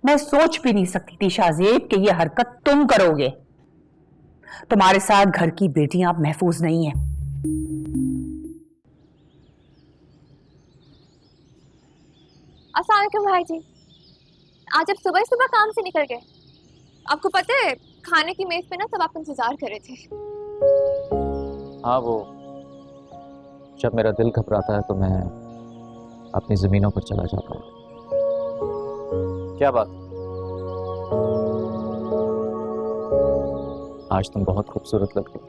मैं सोच भी नहीं सकती थी शाहजेब कि ये हरकत तुम करोगे। तुम्हारे साथ घर की बेटियां अब महफूज नहीं है। अस्सलाम वालेकुम भाई जी। आज आप सुबह सुबह काम से निकल गए। आपको पता है खाने की मेज पे ना सब आपका इंतजार कर रहे थे। हाँ, वो जब मेरा दिल घबराता है तो मैं अपनी जमीनों पर चला जाता हूँ। क्या बात? आज तुम बहुत खूबसूरत लग रही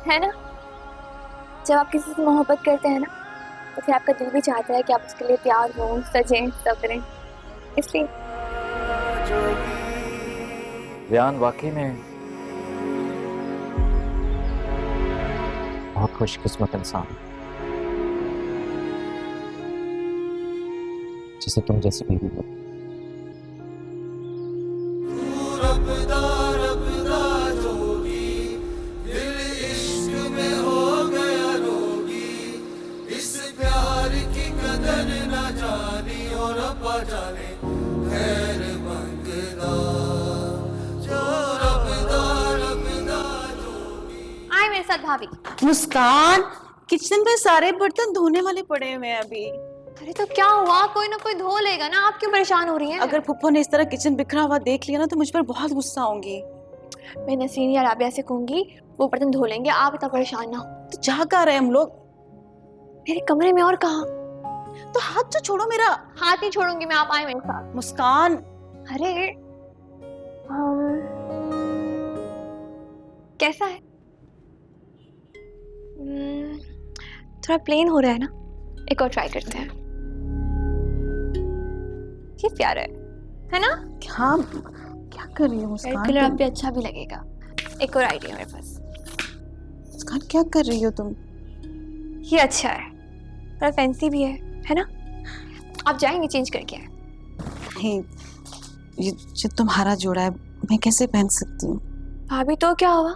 है ना, जब आप किसी से मोहब्बत करते हैं ना तो फिर आपका दिल भी चाहता है कि आप उसके लिए तैयार हो, सजें, सवरें। इसलिए रियान वाकई में बहुत खुशकिस्मत इंसान है जिसे तुम जैसी बीवी हो। आए मेरे साथ भाभी। मुस्कान, किचन में सारे बर्तन धोने वाले पड़े हुए हैं अभी। अरे तो क्या हुआ, कोई ना कोई धो लेगा ना, आप क्यों परेशान हो रही हैं? अगर फुप्पो ने इस तरह किचन बिखरा हुआ देख लिया ना तो मुझ पर बहुत गुस्सा होंगी। मैं नसीन या राबिया से कहूंगी वो बर्तन धो लेंगे, आप इतना परेशान ना हो। तो जा कहाँ रहे हम लोग? मेरे कमरे में। और कहाँ? तो हाथ तो छोड़ो मेरा। हाथ नहीं छोड़ूंगी मैं, आप आए मेरे साथ। मुस्कान, अरे कैसा है? थोड़ा प्लेन हो रहा है ना, एक और ट्राई करते हैं। ये प्यारा है ना? क्या क्या कर रही हो रेड मुस्कान? कलर आप पे अच्छा भी लगेगा। एक और आइडिया मेरे पास। मुस्कान क्या कर रही हो तुम? ये अच्छा है, थोड़ा फैंसी भी है ना? आप जाएंगे चेंज करके? नहीं, ये जो तुम्हारा जोड़ा है मैं कैसे पहन सकती हूँ? भाभी तो क्या हुआ,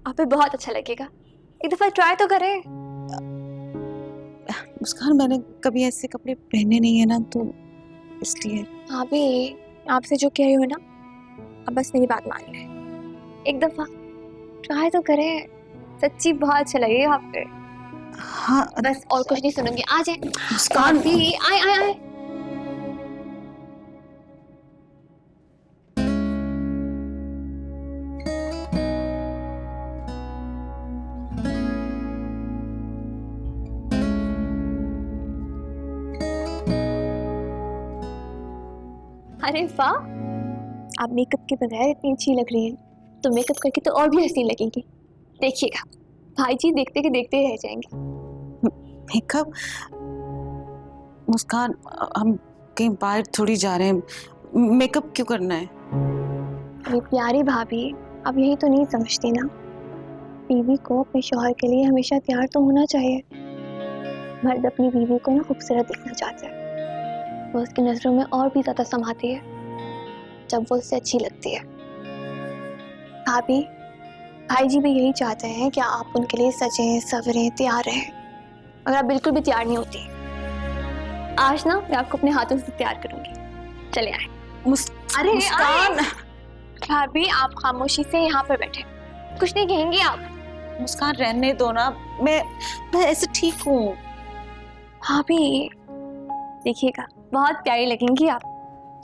आप पे बहुत अच्छा लगेगा, एक दफा ट्राई तो करें। मुस्कान, मैंने कभी ऐसे कपड़े पहने नहीं है ना, तो इसलिए। भाभी आपसे जो कह रही हो ना, अब बस मेरी बात मान लें, एक दफा ट्राई तो करें, सच्ची बहुत अच्छा लगेगा आप पे। हाँ बस और कुछ नहीं सुनूंगी, आ जाए मुस्कान। भाभी, आए आए आए। अरे वाह, आप मेकअप के बगैर इतनी अच्छी लग रही हैं, तो मेकअप करके तो और भी हसीन लगेंगी। देखिएगा भाई जी देखते के देखते रह जाएंगे। मेकअप? मुस्कान, हम कहीं बाहर थोड़ी जा रहे हैं, मेकअप क्यों करना है? अरे प्यारी भाभी, अब यही तो नहीं समझती ना, बीवी को अपने शौहर के लिए हमेशा तैयार तो होना चाहिए। मर्द अपनी बीवी को ना खूबसूरत देखना चाहता है, वो उसकी नजरों में और भी ज्यादा समाती है जब वो उससे अच्छी लगती है। भाभी, भाई जी भी यही चाहते हैं कि आप उनके लिए सजें, सवरें, तैयार रहें। अगर आप बिल्कुल भी तैयार नहीं होती, आज ना मैं आपको अपने हाथों से तैयार करूंगी। चले आए। अरे मुस्कान, भाभी आप खामोशी से यहाँ पर बैठे, कुछ नहीं कहेंगी आप? मुस्कान रहने दो ना, मैं ऐसे ठीक हूँ। भाभी देखिएगा बहुत प्यारी लगेंगी आप।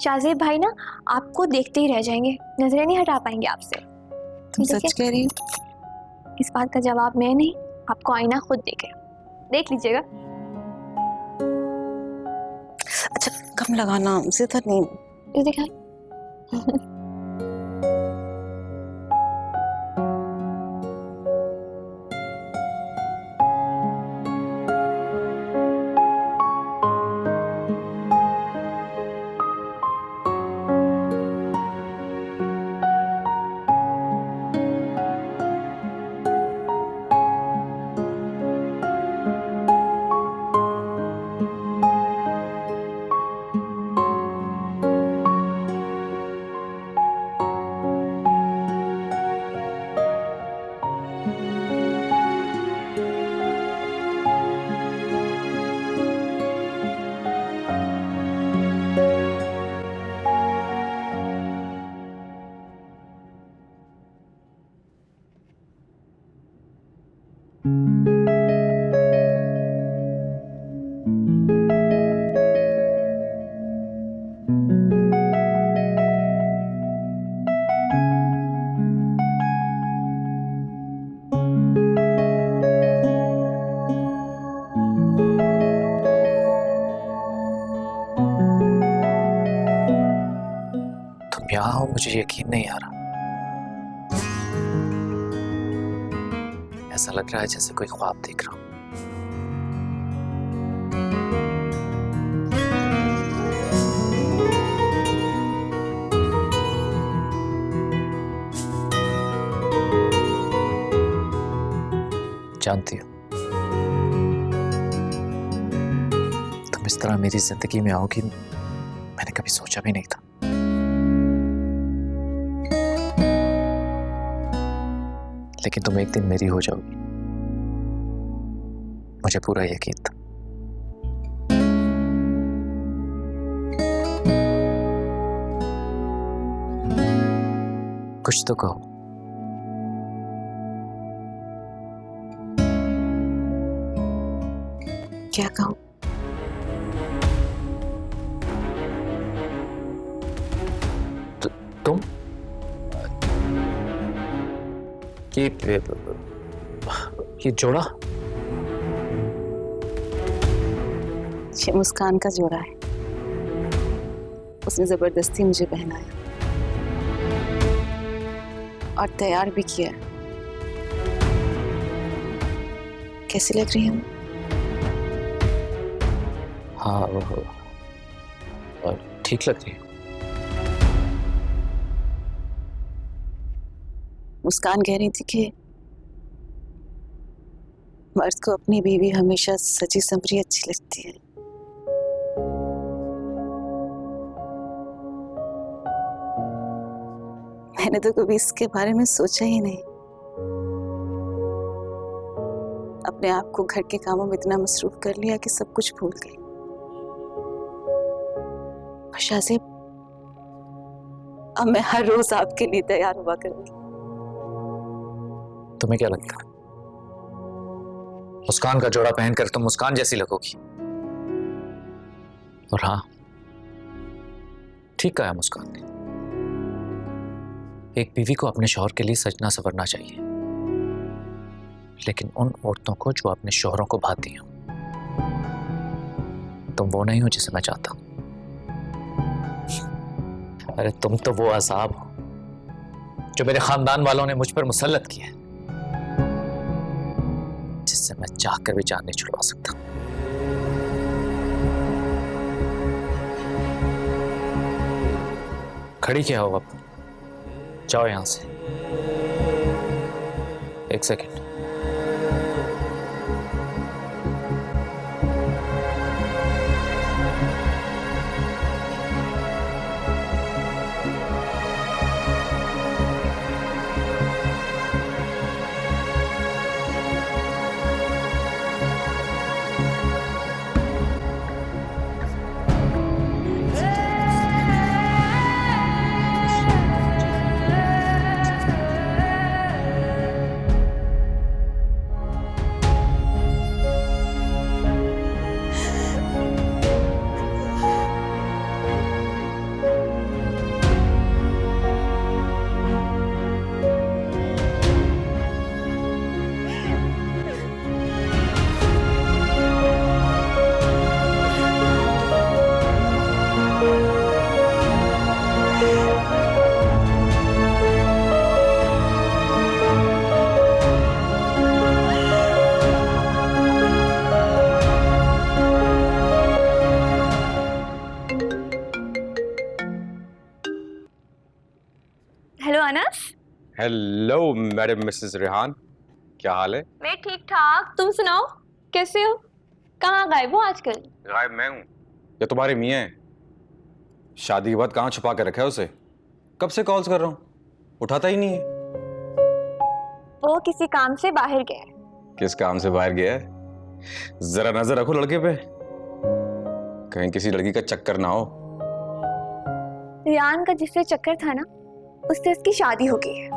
शाहजेब भाई ना आपको देखते ही रह जाएंगे, नजरें नहीं हटा पाएंगे आपसे। तुम सच कह रही हो? इस बात का जवाब मैं नहीं, आपको आईना खुद देख लीजिएगा। अच्छा कम लगाना, ज्यादा नहीं। ये देखा बताऊं, मुझे यकीन नहीं आ रहा। ऐसा लग रहा है जैसे कोई ख्वाब देख रहा हूं। जानती हो, तुम इस तरह मेरी जिंदगी में आओगी मैंने कभी सोचा भी नहीं था। लेकिन तुम एक दिन मेरी हो जाओगी, मुझे पूरा यकीन था। कुछ तो कहो। क्या कहूँ? तुम ये जोड़ा ये मुस्कान का जोड़ा है। उसने जबरदस्ती मुझे पहनाया और तैयार भी किया। कैसी लग रही हूँ? हाँ, ठीक लग रही है। मुस्कान कह रही थी कि मर्द को अपनी बीवी हमेशा सजी संवरी अच्छी लगती है। मैंने तो कभी इसके बारे में सोचा ही नहीं। अपने आप को घर के कामों में इतना मसरूफ कर लिया कि सब कुछ भूल गई। शाज़ेब, अब मैं हर रोज आपके लिए तैयार हुआ करूंगी। तुम्हें क्या लगता है मुस्कान का जोड़ा पहनकर तुम मुस्कान जैसी लगोगी? और हाँ, ठीक कहा मुस्कान ने। एक बीवी को अपने शौहर के लिए सजना संवरना चाहिए, लेकिन उन औरतों को जो अपने शौहरों को भाती हो। तुम वो नहीं हो जिसे मैं चाहता हूं। अरे तुम तो वो अज़ाब हो जो मेरे खानदान वालों ने मुझ पर मुसल्लत किया है, जिससे मैं चाहकर भी जान नहीं छुड़वा सकता। खड़ी क्या हो अब? जाओ यहां से। एक second. Hello Anas. Hello madam Mrs Rehan, क्या हाल है? मैं ठीक ठाक, तुम सुनाओ कैसे हो? कहाँ गायब हो आजकल? गायब मैं हूँ या तुम्हारे मियाँ हैं? शादी के बाद कहाँ छुपा के रखा है उसे? कब से कॉल्स कर रहा हूँ, उठाता ही नहीं है। वो किसी काम से बाहर गया है। किस काम से बाहर गया है? जरा नजर रखो लड़के पे, कहीं किसी लड़की का चक्कर ना हो। रियान का जिससे चक्कर था ना, उससे उसकी शादी हो गई है।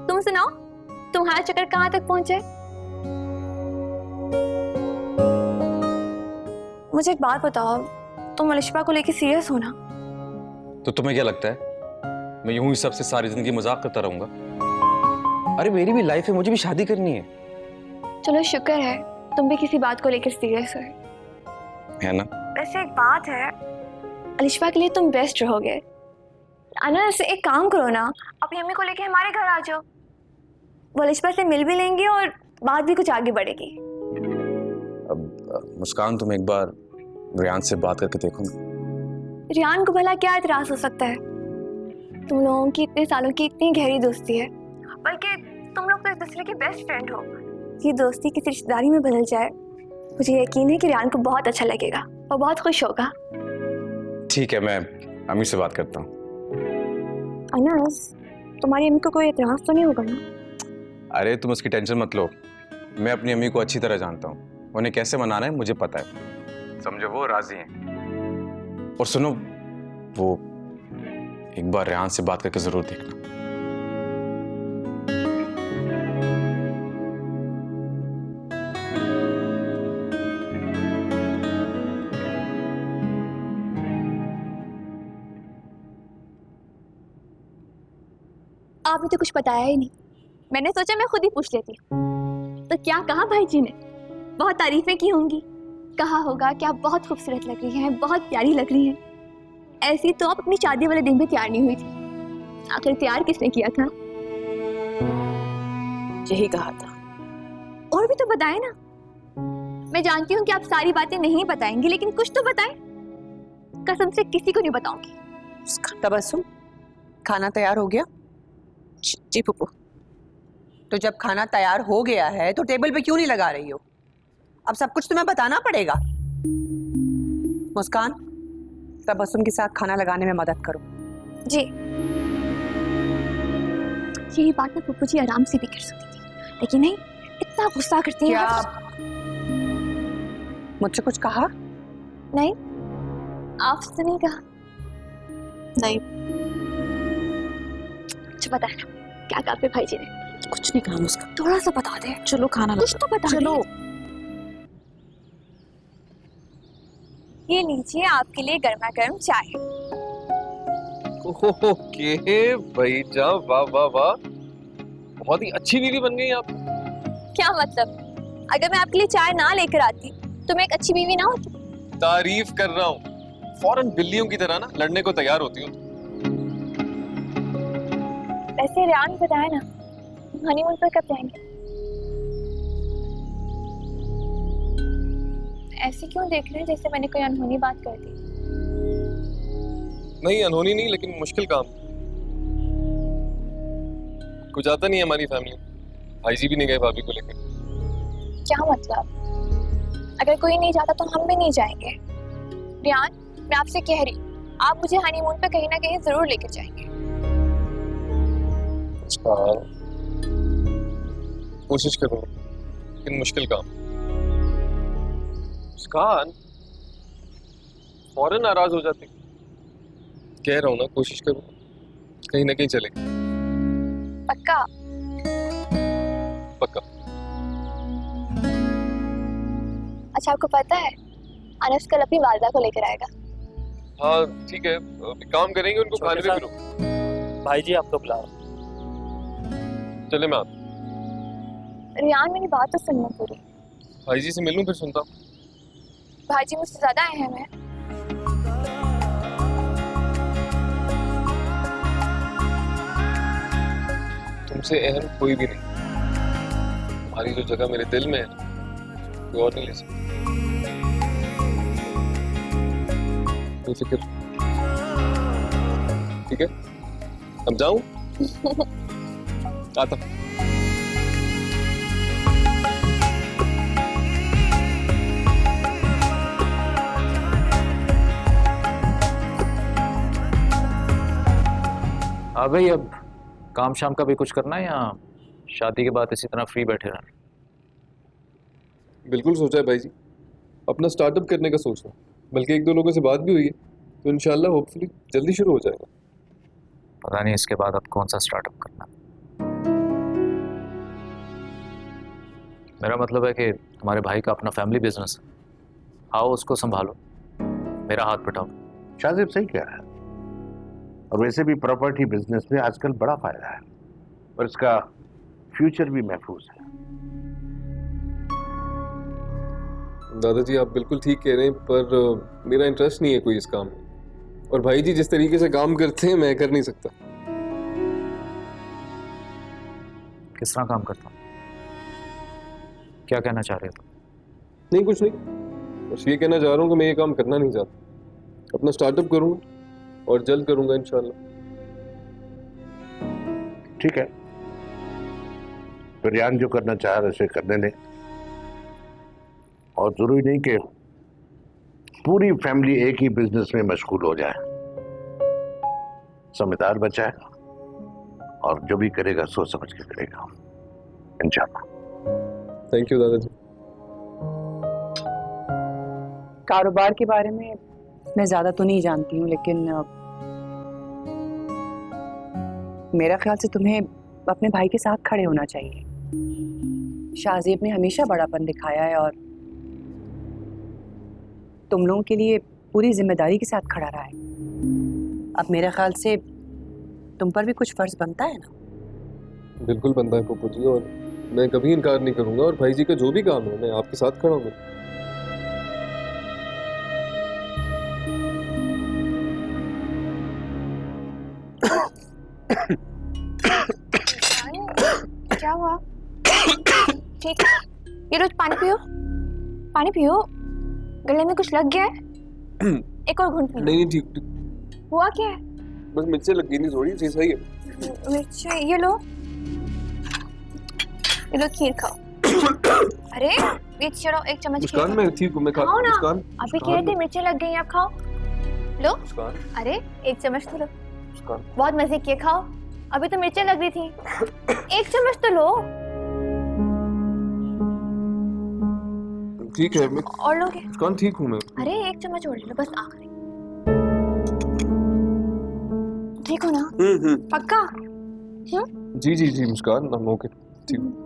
तुम सुनाओ, तुम्हारा चक्कर कहाँ तक पहुंचे? मुझे एक बात बताओ, तुम अलिशबा को लेके सीरियस हो ना? तो तुम्हें क्या लगता है मैं यूं ही सबसे सारी जिंदगी मजाक करता रहूंगा? अरे मेरी भी लाइफ है, मुझे भी शादी करनी है। चलो शुक्र है तुम भी किसी बात को लेकर सीरियस हो, है ना? वैसे एक बात है, अलिशबा के लिए तुम बेस्ट रहोगे, अनस एक काम करो ना, अपनी अम्मी को लेके हमारे घर आ जाओ। वो लिशा से मिल भी लेंगे और बात भी कुछ आगे बढ़ेगी। अब मुस्कान, तुम एक बार रियान से बात करके देखो ना। रियान को भला क्या एतराज हो सकता है? तुम लोगों की इतने सालों की इतनी गहरी दोस्ती है, बल्कि तुम लोग तो एक दूसरे के बेस्ट फ्रेंड हो। ये दोस्ती किसी रिश्तेदारी में बदल जाए, मुझे यकीन है कि रियान को बहुत अच्छा लगेगा और बहुत खुश होगा। ठीक है, मैं अम्मी से बात करता हूँ। अनस, तुम्हारी अम्मी को कोई एतराज तो नहीं होगा ना? अरे तुम उसकी टेंशन मत लो, मैं अपनी अम्मी को अच्छी तरह जानता हूँ। उन्हें कैसे मनाना है मुझे पता है, समझो वो राजी हैं। और सुनो, वो एक बार रेहान से बात करके जरूर देखना। आपने तो कुछ बताया ही नहीं। मैंने सोचा मैं खुद ही पूछ लेती हूँ। तो क्या कहा भाई जी ने? बहुत तारीफें की होंगी, कहा होगा कि आप बहुत खूबसूरत लग रही हैं, बहुत प्यारी लग रही हैं। ऐसी तो आप अपनी शादी वाले दिन भी तैयार नहीं हुई थी। आखिर तैयार किसने किया था? यही कहा था। और भी तो बताएं ना। मैं जानती हूँ कि आप सारी बातें नहीं बताएंगी, लेकिन कुछ तो बताएं। कसम से किसी को नहीं बताऊंगी। तबस्सुम, खाना तैयार हो गया? जी पुप्पू। तो जब खाना तैयार हो गया है तो टेबल पे क्यों नहीं लगा रही हो? अब सब कुछ तुम्हें बताना पड़ेगा। मुस्कान, तबस्सुम के साथ खाना लगाने में मदद करो। जी। यही बात ना पुप्पू जी आराम से भी कर सकती थी, लेकिन नहीं, इतना गुस्सा करती हैं आप। मुझसे कुछ कहा? नहीं, आपसे नहीं कहा। नहीं, कुछ बता ना, क्या कहा फिर भाई जी ने? कुछ नहीं कहा मुस्कान। थोड़ा सा बता दे। चलो खाना कुछ तो बता चलो। ये लीजिए आपके लिए गर्मा गर्म चाय। ओके भाई जान, वाह वाह वाह, बहुत ही अच्छी बीवी बन गई आप। क्या मतलब? अगर मैं आपके लिए चाय ना लेकर आती तो मैं एक अच्छी बीवी ना होती? तारीफ कर रहा हूँ, फौरन बिल्लियों की तरह ना लड़ने को तैयार होती हूँ। वैसे रियान बताया ना, हनीमून पर कब जाएंगे? ऐसे क्यों देख रहे हैं जैसे मैंने कोई अनहोनी बात कर दी? नहीं अनहोनी नहीं, लेकिन मुश्किल काम। कुछ आता नहीं है हमारी फैमिली। भाई जी भी नहीं गए भाभी को लेकर। क्या मतलब? अगर कोई नहीं जाता तो हम भी नहीं जाएंगे। रियान, मैं आपसे कह रही, आप मुझे हनीमून पे कहीं ना कहीं जरूर लेकर जाएंगे। कोशिश करूँ, लेकिन मुश्किल काम। मुस्कान फौरन नाराज हो जाती। कह रहा हूँ ना, कोशिश करूँ, कहीं ना कहीं चले। पक्का? पक्का। अच्छा, आपको पता है अनस कल अपनी वालदा को लेकर आएगा। हाँ ठीक है, एक काम करेंगे, उनको खाने पे करो। भाई जी आपको बुला रहे। चले मैं आता। रियान, मेरी बात तो सुनना पूरी। भाई जी से मिलूं फिर सुनता हूँ। भाजी मुझसे ज्यादा अहम है। तुमसे अहम कोई भी नहीं। तुम्हारी जो जगह मेरे दिल में है कोई और नहीं ले सकता। बेफिक्र, ठीक है? अब जाऊं? आता हूं। हाँ भाई, अब काम शाम का भी कुछ करना है या शादी के बाद इसी तरह फ्री बैठे रहना? बिल्कुल सोचा है भाई जी, अपना स्टार्टअप करने का सोच रहा हूँ। बल्कि एक दो लोगों से बात भी हुई है, तो इंशाल्लाह होपफुली जल्दी शुरू हो जाएगा। पता नहीं इसके बाद अब कौन सा स्टार्टअप करना। मेरा मतलब है कि तुम्हारे भाई का अपना फैमिली बिजनेस है, आओ उसको संभालो, मेरा हाथ बटाओ। शाजिब सही कह रहा है, और वैसे भी प्रॉपर्टी बिजनेस में आजकल बड़ा फायदा है और इसका फ्यूचर भी महफूज है। दादाजी आप बिल्कुल ठीक कह रहे हैं, पर मेरा इंटरेस्ट नहीं है कोई इस काम में। और भाई जी जिस तरीके से काम करते हैं मैं कर नहीं सकता। किस तरह काम करता हूँ? क्या कहना चाह रहे हो? नहीं कुछ नहीं, बस ये कहना चाह रहा हूँ कि मैं ये काम करना नहीं चाहता। अपना स्टार्टअप करूँगा और जल्द करूँगा इंशाल्लाह। ठीक है, तो रियान जो करना चाह रहे उसे करने दें, और जरूरी नहीं कि पूरी फैमिली एक ही बिजनेस में मशगूल हो जाए। समझदार बच्चा है और जो भी करेगा सोच समझ के करेगा इंशाल्लाह। थैंक यू दादाजी। कारोबार के बारे में मैं ज्यादा तो नहीं जानती हूँ, लेकिन मेरा ख्याल से तुम्हें अपने भाई के साथ खड़े होना चाहिए। शाहजेब ने हमेशा बड़ापन दिखाया है और तुम लोगों के लिए पूरी जिम्मेदारी के साथ खड़ा रहा है। अब मेरा ख्याल से तुम पर भी कुछ फर्ज बनता है ना। बिल्कुल बनता है पप्पू जी, और मैं कभी इनकार नहीं करूंगा, और भाई जी का जो भी काम है मैं आपके साथ खड़ा हूँ। क्या हुआ? ठीक है, ये लो पानी पियो, पानी पियो। गले में कुछ लग गया है? एक और घूंट पी लो। नहीं ठीक, हुआ क्या है? बस मिर्चें लग गई, नहीं थोड़ी सी सही है। मिर्च ये लो खीर खाओ। अरे ये चलो एक चम्मच खीर मुस्कान मैं ठीक हूँ, मैं खाओ ना। मुस्कान अभी कह रहे थे मिर्चें लग गई, आप खाओ। लो मुस्कान अरे एक चम्मच तो लो, मुस्कान बहुत मजे किए, खाओ। अभी तो मिर्चें लग रही थी, एक चम्मच तो लो। ठीक है, मैं और लोगे? मुस्कान ठीक हूँ मैं। अरे एक चम्मच और ले लो, बस आखिरी। ठीक हो ना? पक्का? जी जी जी मुस्कान, हम ओके, ठीक हूँ।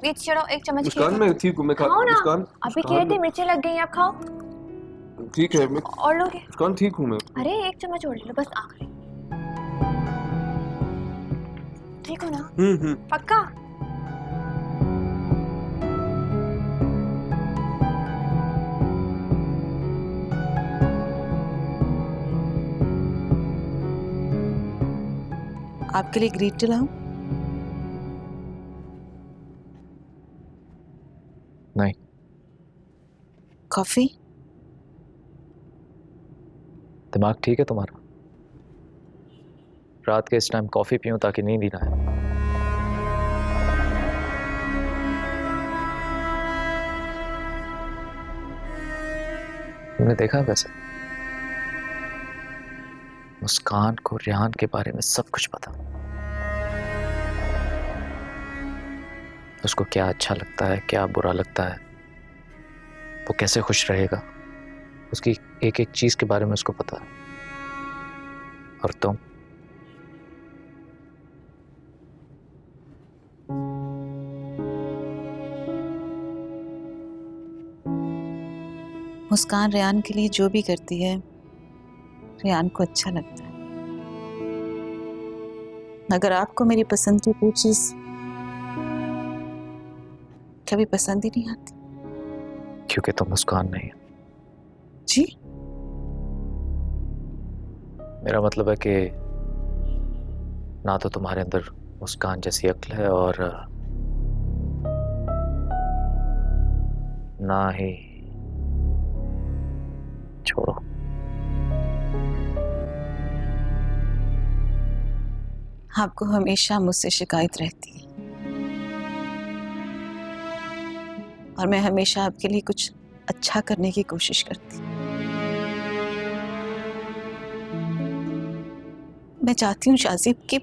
ये चलो एक चम्मच खीर मुस्कान मैं ठीक हूँ, मैं खाओ ना। मुस्कान अभी कह रहे थे मिर्चें लग गई, आप खाओ। ठीक है, मैं और लोगे? मुस्कान ठीक हूँ मैं। अरे एक चम्मच और ले लो, बस आखिरी। ठीक हो ना? पक्का? आपके लिए ग्रीन टी लाऊं? नहीं। कॉफी? दिमाग ठीक है तुम्हारा? रात के इस टाइम कॉफी पीऊं ताकि नींद ही ना आए। तुमने देखा वैसे मुस्कान को रियान के बारे में सब कुछ पता। उसको क्या अच्छा लगता है, क्या बुरा लगता है, वो कैसे खुश रहेगा, उसकी एक एक चीज के बारे में उसको पता है। और तुम मुस्कान रियान के लिए जो भी करती है रियान को अच्छा लगता है। मगर आपको मेरी पसंद की कोई चीज कभी पसंद ही नहीं आती। क्योंकि तुम मुस्कान नहीं है। जी? मेरा मतलब है कि ना तो तुम्हारे अंदर मुस्कान जैसी अक्ल है और ना ही, छोड़ो। आपको हमेशा मुझसे शिकायत रहती है और मैं हमेशा आपके लिए कुछ अच्छा करने की कोशिश करती हूँ। मैं चाहती हूँ शाहज़ेब कि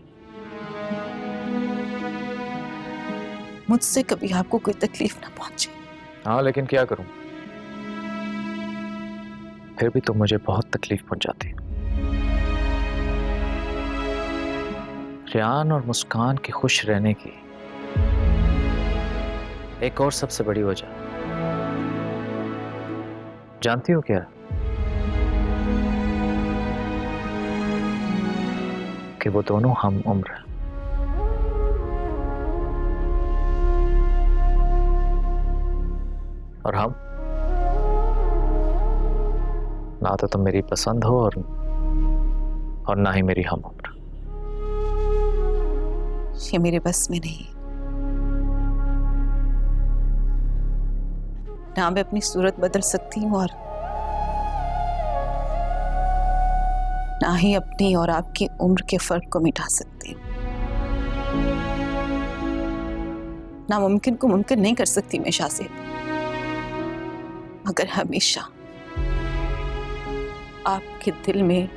मुझसे कभी आपको कोई तकलीफ ना पहुंचे। हाँ, लेकिन क्या करूं, फिर भी तुम मुझे बहुत तकलीफ पहुंचाती हो। रेयान और मुस्कान के खुश रहने की एक और सबसे बड़ी वजह जानती हो क्या? कि वो दोनों हम उम्र हैं। और हम ना तो तुम मेरी पसंद हो और ना ही मेरी हम उम्र। ये मेरे बस में नहीं। ना मैं अपनी सूरत बदल सकती हूँ और ना ही अपनी और आपकी उम्र के फर्क को मिटा सकती हूँ। नामुमकिन को मुमकिन नहीं कर सकती मैं शाज़ेब, मगर हमेशा आपके दिल में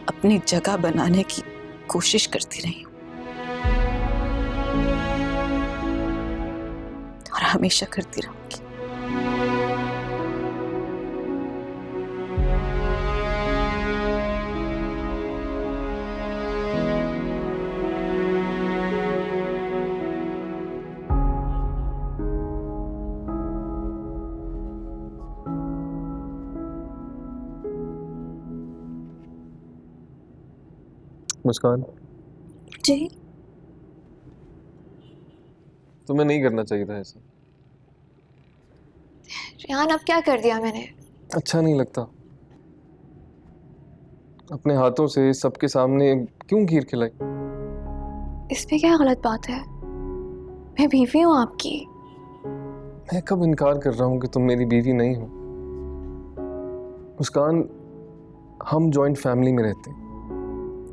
अपनी जगह बनाने की कोशिश करती रही हूँ और हमेशा करती रहूंगी। मुस्कान, जी तुम्हें नहीं करना चाहिए था ऐसा। रेहान, अब क्या कर दिया मैंने? अच्छा नहीं लगता। अपने हाथों से सबके सामने क्यों खीर खिलाई? इसमें क्या गलत बात है? मैं बीवी हूँ आपकी। मैं कब इनकार कर रहा हूँ कि तुम मेरी बीवी नहीं हो? मुस्कान, हम जॉइंट फैमिली में रहते हैं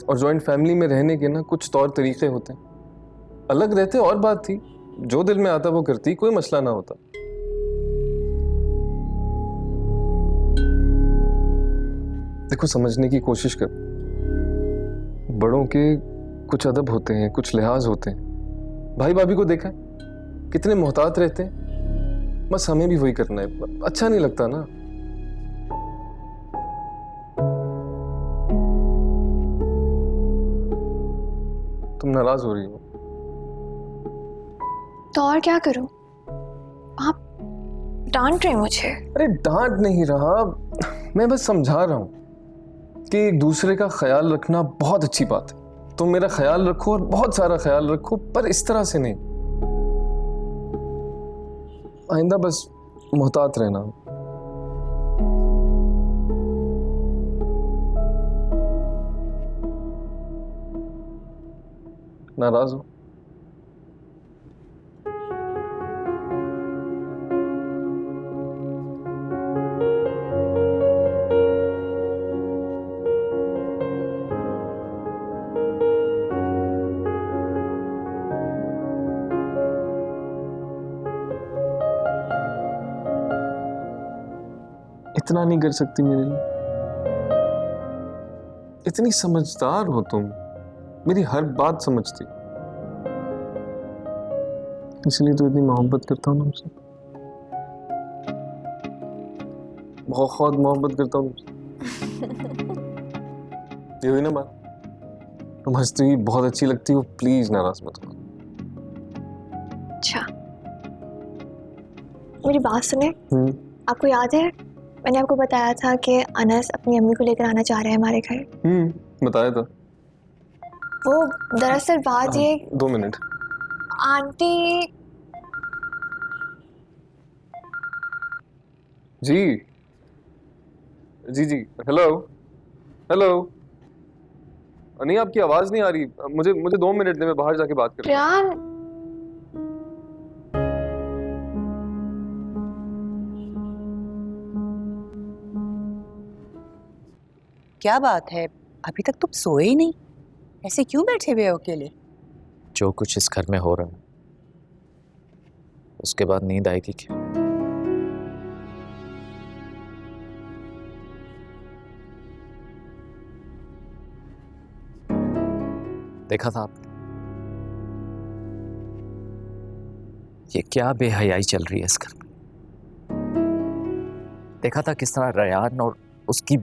और जॉइंट फैमिली में रहने के ना कुछ तौर तरीके होते हैं। अलग रहते और बात थी, जो दिल में आता वो करती, कोई मसला ना होता। देखो, समझने की कोशिश कर। बड़ों के कुछ अदब होते हैं, कुछ लिहाज होते हैं। भाई भाभी को देखा है कितने मोहतात रहते हैं, बस हमें भी वही करना है। अच्छा नहीं लगता ना। तुम नाराज हो रही हो तो और क्या करूं? आप डांट रहे हैं मुझे। अरे डांट नहीं रहा, मैं बस समझा रहा हूं कि एक दूसरे का ख्याल रखना बहुत अच्छी बात है। तुम मेरा ख्याल रखो और बहुत सारा ख्याल रखो, पर इस तरह से नहीं। आइंदा बस मोहतात रहना। नाराज हो? इतना नहीं कर सकती मेरे लिए? इतनी समझदार हो तुम, मेरी हर बात समझती, इसलिए तो इतनी मोहब्बत करता हूँ तुमसे। बहुत मोहब्बत करता हूँ तुमसे। ये हुई ना बात? तुम हंसती हुई बहुत अच्छी लगती हो, प्लीज नाराज मत हो। अच्छा, मेरी बात सुने। आपको याद है मैंने आपको बताया था कि अनस अपनी अम्मी को लेकर आना चाह रहे हैं हमारे घर? बताया था। वो दरअसल बात ये। 2 मिनट। आंटी। जी जी जी, हेलो हेलो। नहीं, आपकी आवाज नहीं आ रही। मुझे 2 मिनट दे, मैं बाहर जाके बात कर। रेहान, क्या बात है, अभी तक तुम सोए ही नहीं? ऐसे क्यों बैठे हुए हो अकेले? जो कुछ इस घर में हो रहा है उसके बाद नींद आएगी क्या? देखा था आपने ये क्या बेहयाई चल रही है इस घर में? देखा था किस तरह रेयान और उसकी।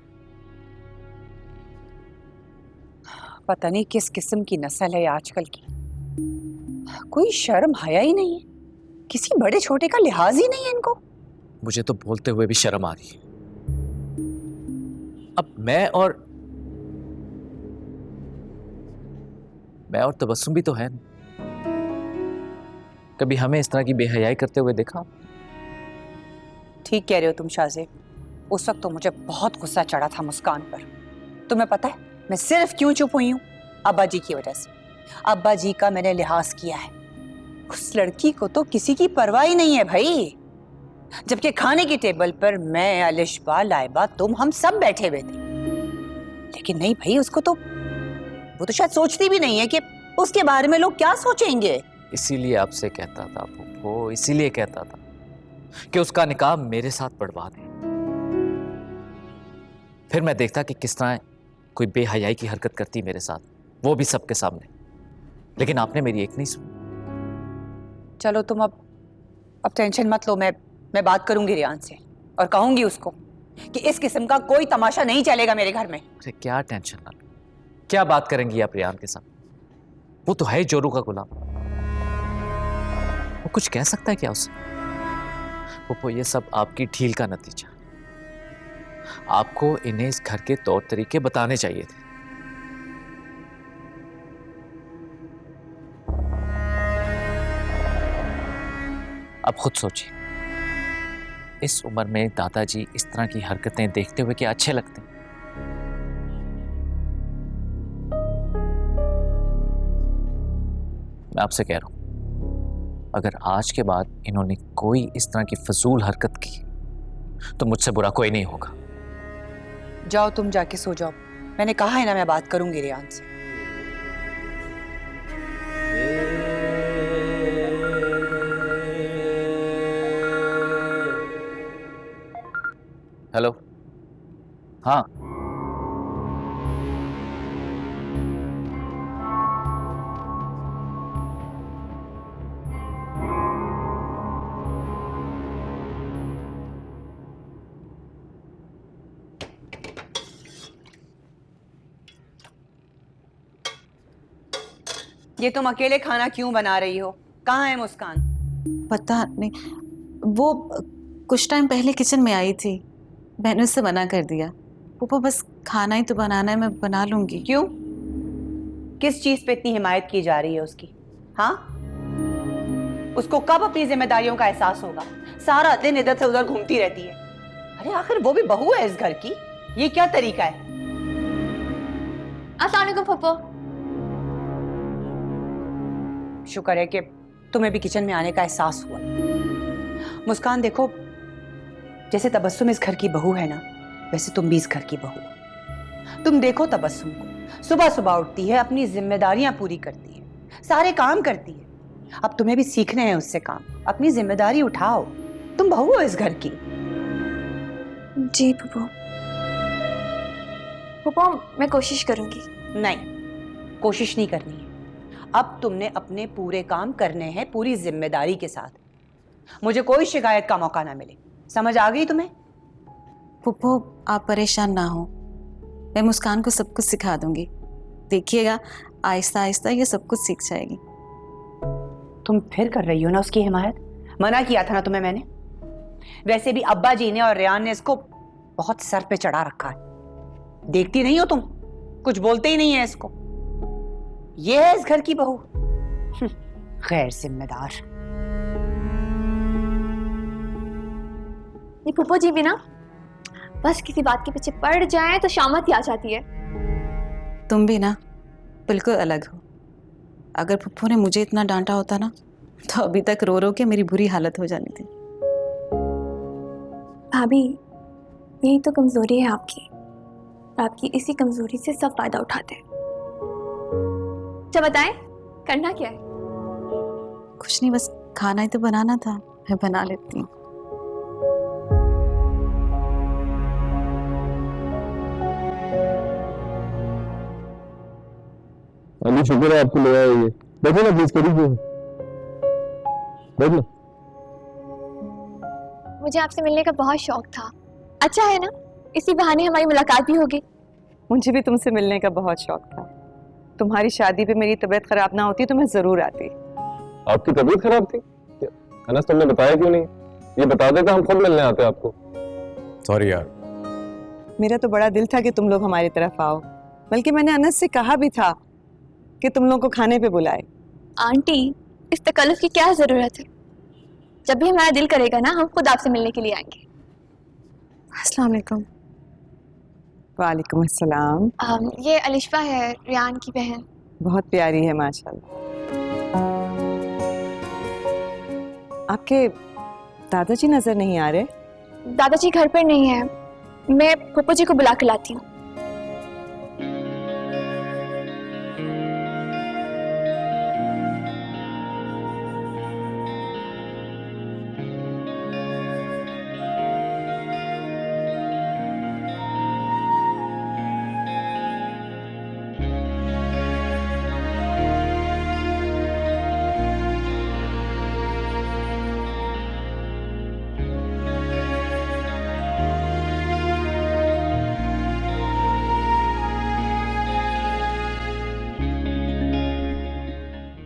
पता नहीं किस किस्म की नस्ल है आजकल की, कोई शर्म हया ही नहीं है, किसी बड़े छोटे का लिहाज ही नहीं है इनको। मुझे तो बोलते हुए भी शर्म आ रही है। अब मैं और तबस्सुम भी तो है। कभी हमें इस तरह की बेहयाई करते हुए देखा? ठीक कह रहे हो तुम शाहज़ेब, उस वक्त तो मुझे बहुत गुस्सा चढ़ा था मुस्कान पर। तुम्हें पता है मैं सिर्फ क्यों चुप हुई हूँ? अब्बा जी की वजह से। अब्बा जी का मैंने लिहाज किया है। उस लड़की को तो किसी की परवाह ही नहीं है भाई, जबकि खाने की टेबल पर मैं, अलिशबा, लाइबा, तुम, हम सब बैठे हुए थे। लेकिन नहीं भाई, उसको तो, वो तो शायद सोचती भी नहीं है कि उसके बारे में लोग क्या सोचेंगे। इसीलिए आपसे कहता था वो, इसीलिए कहता था कि उसका निकाह मेरे साथ पढ़वा दे। फिर मैं देखता कि किस तरह कोई बेहयाई की हरकत करती मेरे साथ, वो भी सबके सामने। लेकिन आपने मेरी एक नहीं सुनी। चलो तुम अब टेंशन मत लो, मैं बात करूंगी रियान से और कहूंगी उसको कि इस किस्म का कोई तमाशा नहीं चलेगा मेरे घर में। अरे क्या टेंशन ना लो, क्या बात करेंगी आप रियान के साथ? वो तो है ही जोरू का गुलाम, वो कुछ कह सकता है क्या उसे? वो ये सब आपकी ढील का नतीजा। आपको इन्हें इस घर के तौर तरीके बताने चाहिए थे। अब खुद सोचिए, इस उम्र में दादाजी इस तरह की हरकतें देखते हुए क्या अच्छे लगते हैं? मैं आपसे कह रहा हूं, अगर आज के बाद इन्होंने कोई इस तरह की फजूल हरकत की तो मुझसे बुरा कोई नहीं होगा। जाओ तुम जाके सो जाओ, मैंने कहा है ना मैं बात करूंगी रियान से। हेलो, हाँ, ये तुम अकेले खाना क्यों बना रही हो? कहाँ है मुस्कान? पता नहीं, वो कुछ टाइम पहले किचन में आई थी, मैंने उससे मना कर दिया। वो बस खाना ही तो बनाना है, मैं बना लूंगी। क्यों? किस चीज पे इतनी हिमायत की जा रही है उसकी? हाँ, उसको कब अपनी जिम्मेदारियों का एहसास होगा? सारा दिन इधर से उधर घूमती रहती है। अरे आखिर वो भी बहू है इस घर की, ये क्या तरीका है? अस्सलाम वालेकुम फूफो। शुक्र है कि तुम्हें भी किचन में आने का एहसास हुआ। मुस्कान देखो, जैसे तबस्सुम इस घर की बहू है ना, वैसे तुम भी इस घर की बहू हो। तुम देखो तबस्सुम को, सुबह सुबह उठती है, अपनी जिम्मेदारियां पूरी करती है, सारे काम करती है। अब तुम्हें भी सीखने हैं उससे काम, अपनी जिम्मेदारी उठाओ, तुम बहू हो इस घर की। जी फूफो, फूफो मैं कोशिश करूंगी। नहीं, कोशिश नहीं करनी है। अब तुमने अपने पूरे काम करने हैं पूरी जिम्मेदारी के साथ। मुझे कोई शिकायत का मौका ना मिले, समझ आ गई तुम्हें? पुप्पो आप परेशान ना हो, मैं मुस्कान को सब कुछ सिखा दूंगी। देखिएगा आहिस्ता आहिस्ता ये सब कुछ सीख जाएगी। तुम फिर कर रही हो ना उसकी हिमायत? मना किया था ना तुम्हें मैंने। वैसे भी अब्बा जी ने और रेयान ने इसको बहुत सर पे चढ़ा रखा है। देखती नहीं हो तुम, कुछ बोलते ही नहीं है इसको। ये है इस घर की बहू, गैर जिम्मेदार। ये फूफो जी भी ना बस किसी बात के पीछे पड़ जाए तो शामत ही आ जाती है। तुम भी ना बिल्कुल अलग हो। अगर पुप्पो ने मुझे इतना डांटा होता ना तो अभी तक रो रो के मेरी बुरी हालत हो जानी थी। भाभी, यही तो कमजोरी है आपकी, आपकी इसी कमजोरी से सब फायदा उठाते हैं। क्या बताएं, करना क्या है? कुछ नहीं, बस खाना ही तो बनाना था, मैं बना लेती हूँ। अली शुक्र है आपको ले आया ये। बैठो ना प्लीज, करीब बैठ लो। मुझे आपसे मिलने का बहुत शौक था। अच्छा है ना, इसी बहाने हमारी मुलाकात भी होगी। मुझे भी तुमसे मिलने का बहुत शौक था, तुम्हारी शादी पे मेरी तबीयत खराब ना होती तो मैं जरूर आती। आपकी तबीयत खराब थी? अनस तुमने बताया क्यों नहीं? ये बता देता हम खुद मिलने आते आपको। सॉरी यार। मेरा तो बड़ा दिल था कि तुम लोग हमारी तरफ आओ, बल्कि मैंने अनस से कहा भी था कि तुम लोग को खाने पे बुलाए। आंटी, इस तकल्लुफ की क्या जरूरत है? जब भी हमारा दिल करेगा ना, हम खुद आपसे मिलने के लिए आएंगे। अस्सलाम वालेकुम। वालेकुम अस्सलाम। ये अलिशबा है, रियान की बहन। बहुत प्यारी है माशाल्लाह। आपके दादाजी नजर नहीं आ रहे? दादाजी घर पर नहीं है, मैं पप्पू जी को बुला के लाती हूँ।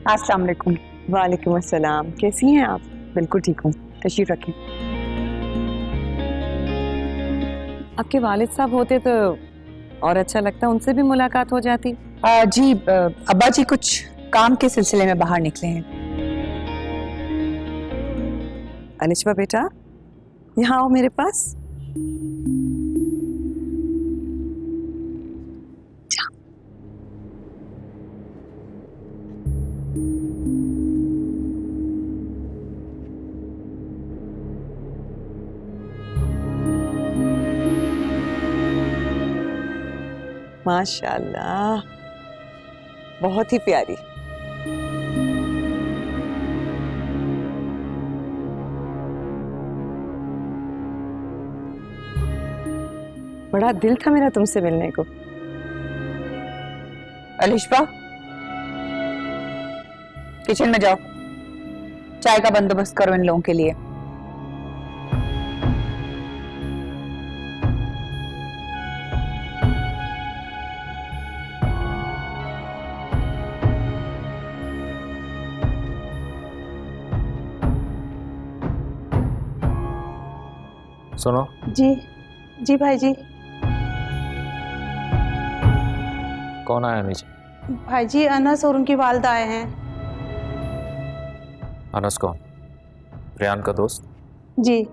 अस्सलाम वालेकुम। वालेकुम अस्सलाम। कैसी हैं आप? बिल्कुल ठीक हूँ, तशरीफ रखें। आपके वालिद साहब होते तो और अच्छा लगता, उनसे भी मुलाकात हो जाती। जी, अब्बा जी कुछ काम के सिलसिले में बाहर निकले हैं। अलिशबा बेटा, यहाँ आओ मेरे पास। माशाल्लाह, बहुत ही प्यारी। बड़ा दिल था मेरा तुमसे मिलने को। अलिशबा, किचन में जाओ, चाय का बंदोबस्त करो इन लोगों के लिए। सुनो, जी जी भाई जी। कौन आया नीचे? भाई जी, अनस और उनकी वालदा आए हैं। अनस कौन? रियान का दोस्त? जी।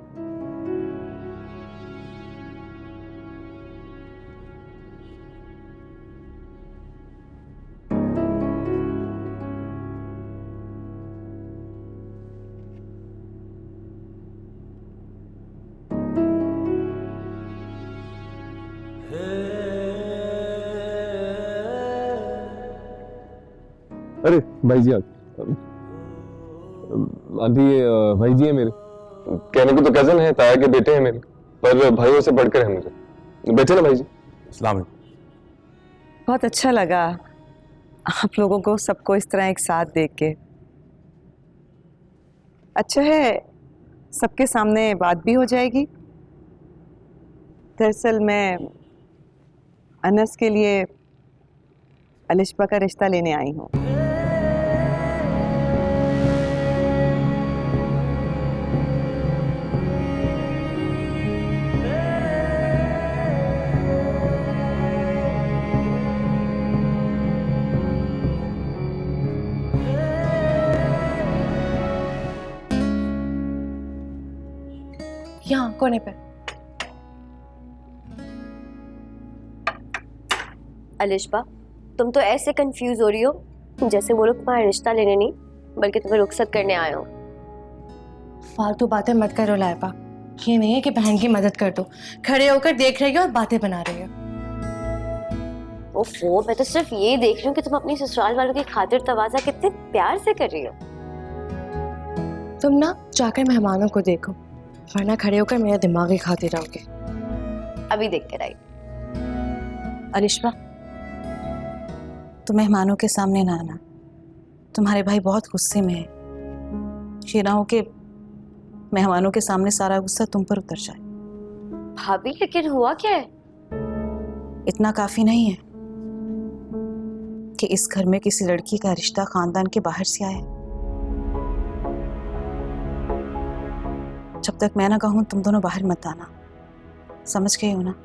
अरे भाई जी, आप आंटी, ये भाई जी है मेरे। कहने को तो कजन है, ताया के बेटे हैं मेरे, पर भाइयों से बढ़कर है मुझे। बैठे ना भाई जी। अस्सलाम वालेकुम। बहुत अच्छा लगा आप लोगों को सबको इस तरह एक साथ देख के। अच्छा है, सबके सामने बात भी हो जाएगी। दरअसल मैं अनस के लिए अलिशबा का रिश्ता लेने आई हूँ। यहाँ कोने पे। अलिशबा, तुम तो ऐसे कंफ्यूज हो रही हो जैसे वो लोग तुम्हारा रिश्ता लेने नहीं बल्कि तुम्हें रुखसत करने आए हो। फालतू बातें मत करो लाइबा, ये नहीं है कि बहन की मदद कर दो, खड़े होकर देख रही हो और बातें बना रही हो। ओफो, मैं तो सिर्फ ये देख रही हूँ कि तुम अपनी ससुराल वालों की खातिर तवाज़ा कितने प्यार से कर रही हो। तुम ना जाकर मेहमानों को देखो, वरना खड़े होकर मेरा दिमाग ही खाते रहोगे। अभी देख कर आई। अलिशबा, तुम मेहमानों के सामने ना आना, तुम्हारे भाई बहुत गुस्से में है। ये ना हो कि मेहमानों के सामने सारा गुस्सा तुम पर उतर जाए। भाभी, लेकिन हुआ क्या है? इतना काफी नहीं है कि इस घर में किसी लड़की का रिश्ता खानदान के बाहर से आया है। जब तक मैं ना कहूं तुम दोनों बाहर मत आना, समझ गए हो ना?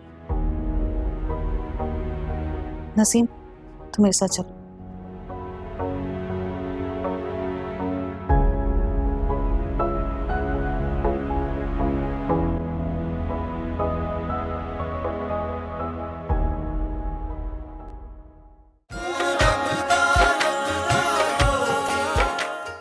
नसीम, तुम मेरे साथ चलो।